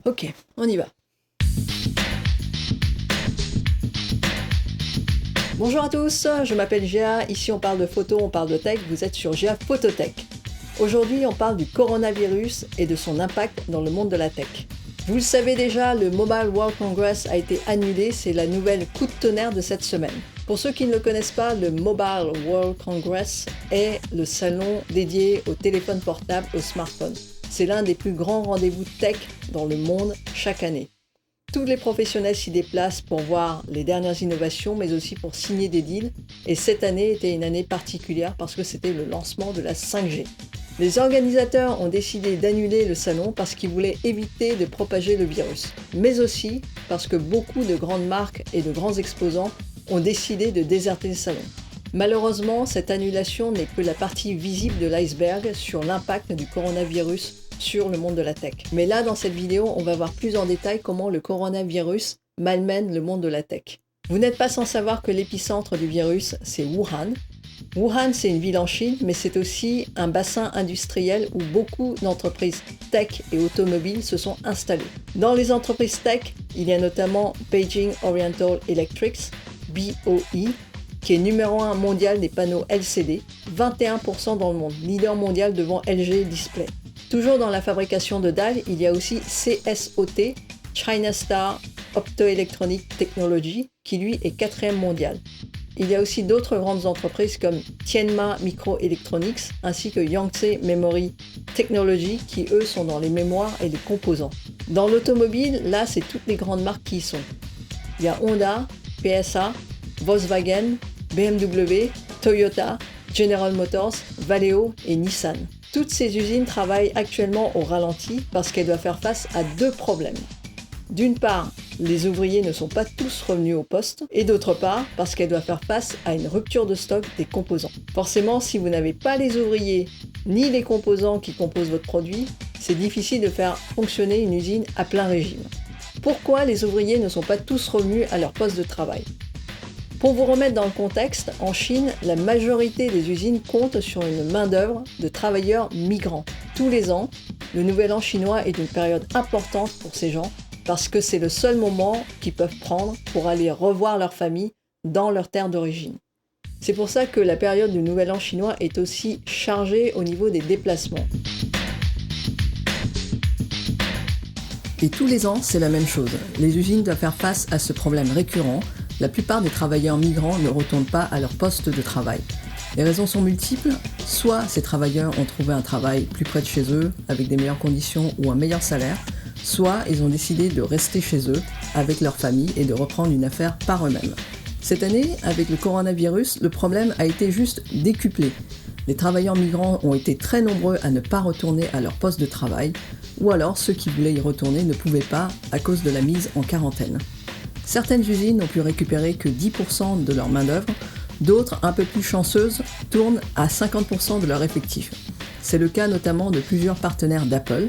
Ok, on y va. Bonjour à tous, je m'appelle Géa, ici on parle de photo, on parle de tech, vous êtes sur Géa Phototech. Aujourd'hui on parle du coronavirus et de son impact dans le monde de la tech. Vous le savez déjà, le Mobile World Congress a été annulé, c'est la nouvelle coup de tonnerre de cette semaine. Pour ceux qui ne le connaissent pas, le Mobile World Congress est le salon dédié aux téléphones portables, aux smartphones. C'est l'un des plus grands rendez-vous tech dans le monde chaque année. Tous les professionnels s'y déplacent pour voir les dernières innovations, mais aussi pour signer des deals. Et cette année était une année particulière parce que c'était le lancement de la 5G. Les organisateurs ont décidé d'annuler le salon parce qu'ils voulaient éviter de propager le virus, mais aussi parce que beaucoup de grandes marques et de grands exposants ont décidé de déserter le salon. Malheureusement, cette annulation n'est que la partie visible de l'iceberg sur l'impact du coronavirus sur le monde de la tech. Mais là, dans cette vidéo, on va voir plus en détail comment le coronavirus malmène le monde de la tech. Vous n'êtes pas sans savoir que l'épicentre du virus, c'est Wuhan. Wuhan, c'est une ville en Chine, mais c'est aussi un bassin industriel où beaucoup d'entreprises tech et automobiles se sont installées. Dans les entreprises tech, il y a notamment Beijing Oriental Electrics, BOE, qui est numéro 1 mondial des panneaux LCD, 21% dans le monde, leader mondial devant LG Display. Toujours dans la fabrication de dalles, il y a aussi CSOT, China Star Optoelectronic Technology, qui lui est 4e mondial. Il y a aussi d'autres grandes entreprises comme Tianma Microelectronics ainsi que Yangtze Memory Technology qui eux sont dans les mémoires et les composants. Dans l'automobile, là c'est toutes les grandes marques qui y sont. Il y a Honda, PSA, Volkswagen, BMW, Toyota, General Motors, Valeo et Nissan. Toutes ces usines travaillent actuellement au ralenti parce qu'elles doivent faire face à deux problèmes. D'une part, les ouvriers ne sont pas tous revenus au poste, et d'autre part, parce qu'elles doivent faire face à une rupture de stock des composants. Forcément, si vous n'avez pas les ouvriers ni les composants qui composent votre produit, c'est difficile de faire fonctionner une usine à plein régime. Pourquoi les ouvriers ne sont pas tous revenus à leur poste de travail ? Pour vous remettre dans le contexte, en Chine, la majorité des usines comptent sur une main-d'œuvre de travailleurs migrants. Tous les ans, le Nouvel An chinois est une période importante pour ces gens parce que c'est le seul moment qu'ils peuvent prendre pour aller revoir leur famille dans leur terre d'origine. C'est pour ça que la période du Nouvel An chinois est aussi chargée au niveau des déplacements. Et tous les ans, c'est la même chose. Les usines doivent faire face à ce problème récurrent. La plupart des travailleurs migrants ne retournent pas à leur poste de travail. Les raisons sont multiples. Soit ces travailleurs ont trouvé un travail plus près de chez eux, avec des meilleures conditions ou un meilleur salaire, soit ils ont décidé de rester chez eux, avec leur famille, et de reprendre une affaire par eux-mêmes. Cette année, avec le coronavirus, le problème a été juste décuplé. Les travailleurs migrants ont été très nombreux à ne pas retourner à leur poste de travail, ou alors ceux qui voulaient y retourner ne pouvaient pas à cause de la mise en quarantaine. Certaines usines n'ont pu récupérer que 10% de leur main-d'œuvre, d'autres, un peu plus chanceuses, tournent à 50% de leur effectif. C'est le cas notamment de plusieurs partenaires d'Apple.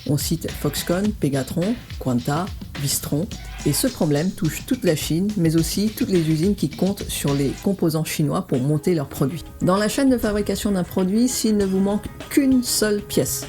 On cite Foxconn, Pegatron, Quanta, Wistron. Et ce problème touche toute la Chine, mais aussi toutes les usines qui comptent sur les composants chinois pour monter leurs produits. Dans la chaîne de fabrication d'un produit, s'il ne vous manque qu'une seule pièce,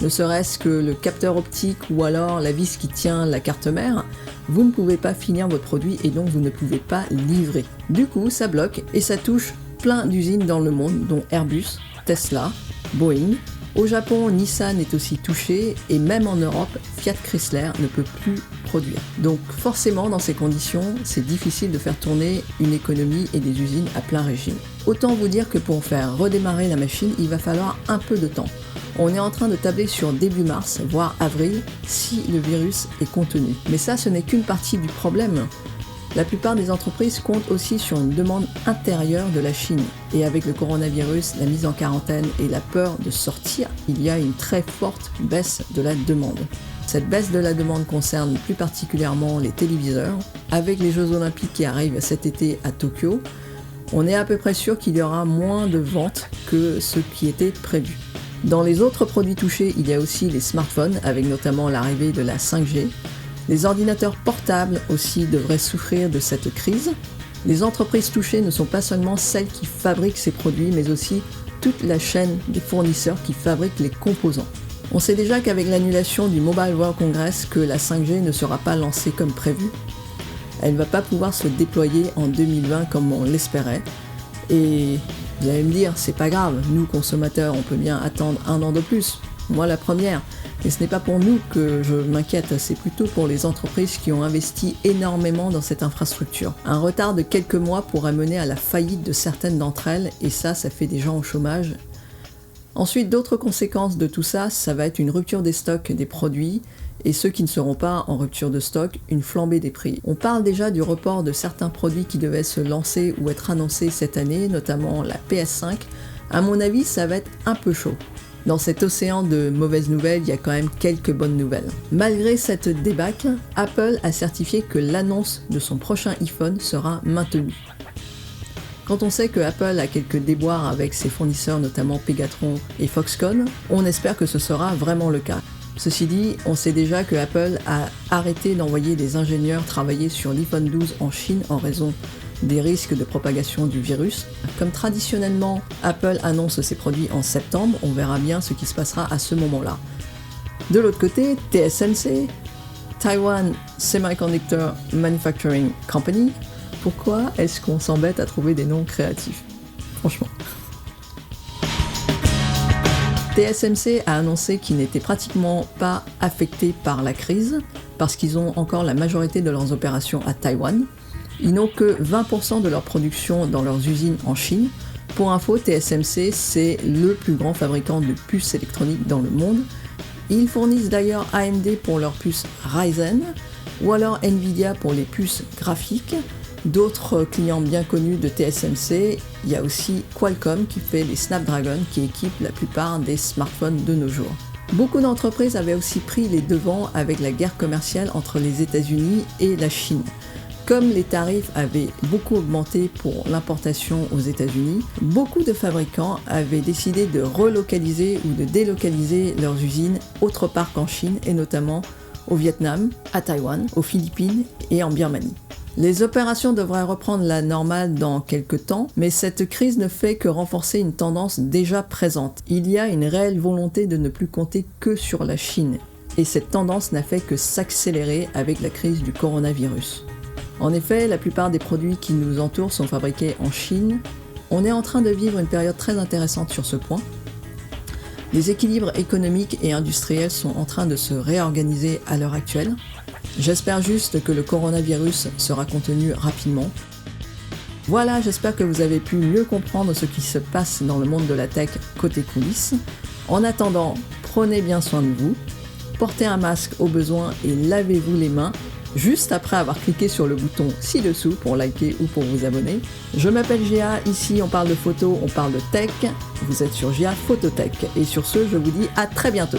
ne serait-ce que le capteur optique ou alors la vis qui tient la carte mère, vous ne pouvez pas finir votre produit et donc vous ne pouvez pas livrer. Du coup, ça bloque et ça touche plein d'usines dans le monde, dont Airbus, Tesla, Boeing. Au Japon, Nissan est aussi touché et même en Europe, Fiat Chrysler ne peut plus produire. Donc forcément, dans ces conditions, c'est difficile de faire tourner une économie et des usines à plein régime. Autant vous dire que pour faire redémarrer la machine, il va falloir un peu de temps. On est en train de tabler sur début mars, voire avril, si le virus est contenu. Mais ça, ce n'est qu'une partie du problème. La plupart des entreprises comptent aussi sur une demande intérieure de la Chine. Et avec le coronavirus, la mise en quarantaine et la peur de sortir, il y a une très forte baisse de la demande. Cette baisse de la demande concerne plus particulièrement les téléviseurs. Avec les Jeux Olympiques qui arrivent cet été à Tokyo, on est à peu près sûr qu'il y aura moins de ventes que ce qui était prévu. Dans les autres produits touchés, il y a aussi les smartphones, avec notamment l'arrivée de la 5G. Les ordinateurs portables aussi devraient souffrir de cette crise. Les entreprises touchées ne sont pas seulement celles qui fabriquent ces produits, mais aussi toute la chaîne des fournisseurs qui fabriquent les composants. On sait déjà qu'avec l'annulation du Mobile World Congress, que la 5G ne sera pas lancée comme prévu. Elle ne va pas pouvoir se déployer en 2020 comme on l'espérait. Et vous allez me dire, c'est pas grave, nous consommateurs, on peut bien attendre 1 an de plus. Moi la première. Et ce n'est pas pour nous que je m'inquiète, c'est plutôt pour les entreprises qui ont investi énormément dans cette infrastructure. Un retard de quelques mois pourrait mener à la faillite de certaines d'entre elles, et ça fait des gens au chômage. Ensuite, d'autres conséquences de tout ça, ça va être une rupture des stocks des produits, et ceux qui ne seront pas en rupture de stock, une flambée des prix. On parle déjà du report de certains produits qui devaient se lancer ou être annoncés cette année, notamment la PS5. À mon avis, ça va être un peu chaud. Dans cet océan de mauvaises nouvelles, il y a quand même quelques bonnes nouvelles. Malgré cette débâcle, Apple a certifié que l'annonce de son prochain iPhone sera maintenue. Quand on sait que Apple a quelques déboires avec ses fournisseurs, notamment Pegatron et Foxconn, on espère que ce sera vraiment le cas. Ceci dit, on sait déjà que Apple a arrêté d'envoyer des ingénieurs travailler sur l'iPhone 12 en Chine en raison des risques de propagation du virus. Comme traditionnellement, Apple annonce ses produits en septembre, on verra bien ce qui se passera à ce moment-là. De l'autre côté, TSMC, Taiwan Semiconductor Manufacturing Company, pourquoi est-ce qu'on s'embête à trouver des noms créatifs? Franchement. TSMC a annoncé qu'ils n'étaient pratiquement pas affectés par la crise, parce qu'ils ont encore la majorité de leurs opérations à Taïwan. Ils n'ont que 20% de leur production dans leurs usines en Chine. Pour info, TSMC, c'est le plus grand fabricant de puces électroniques dans le monde. Ils fournissent d'ailleurs AMD pour leurs puces Ryzen, ou alors Nvidia pour les puces graphiques. D'autres clients bien connus de TSMC, il y a aussi Qualcomm qui fait les Snapdragon qui équipent la plupart des smartphones de nos jours. Beaucoup d'entreprises avaient aussi pris les devants avec la guerre commerciale entre les États-Unis et la Chine. Comme les tarifs avaient beaucoup augmenté pour l'importation aux États-Unis, beaucoup de fabricants avaient décidé de relocaliser ou de délocaliser leurs usines autre part qu'en Chine et notamment au Vietnam, à Taïwan, aux Philippines et en Birmanie. Les opérations devraient reprendre la normale dans quelques temps, mais cette crise ne fait que renforcer une tendance déjà présente. Il y a une réelle volonté de ne plus compter que sur la Chine, et cette tendance n'a fait que s'accélérer avec la crise du coronavirus. En effet, la plupart des produits qui nous entourent sont fabriqués en Chine. On est en train de vivre une période très intéressante sur ce point. Les équilibres économiques et industriels sont en train de se réorganiser à l'heure actuelle. J'espère juste que le coronavirus sera contenu rapidement. Voilà, j'espère que vous avez pu mieux comprendre ce qui se passe dans le monde de la tech côté coulisses. En attendant, prenez bien soin de vous, portez un masque au besoin et lavez-vous les mains juste après avoir cliqué sur le bouton ci-dessous pour liker ou pour vous abonner. Je m'appelle Géa, ici on parle de photo, on parle de tech, vous êtes sur Géa Phototech. Et sur ce, je vous dis à très bientôt.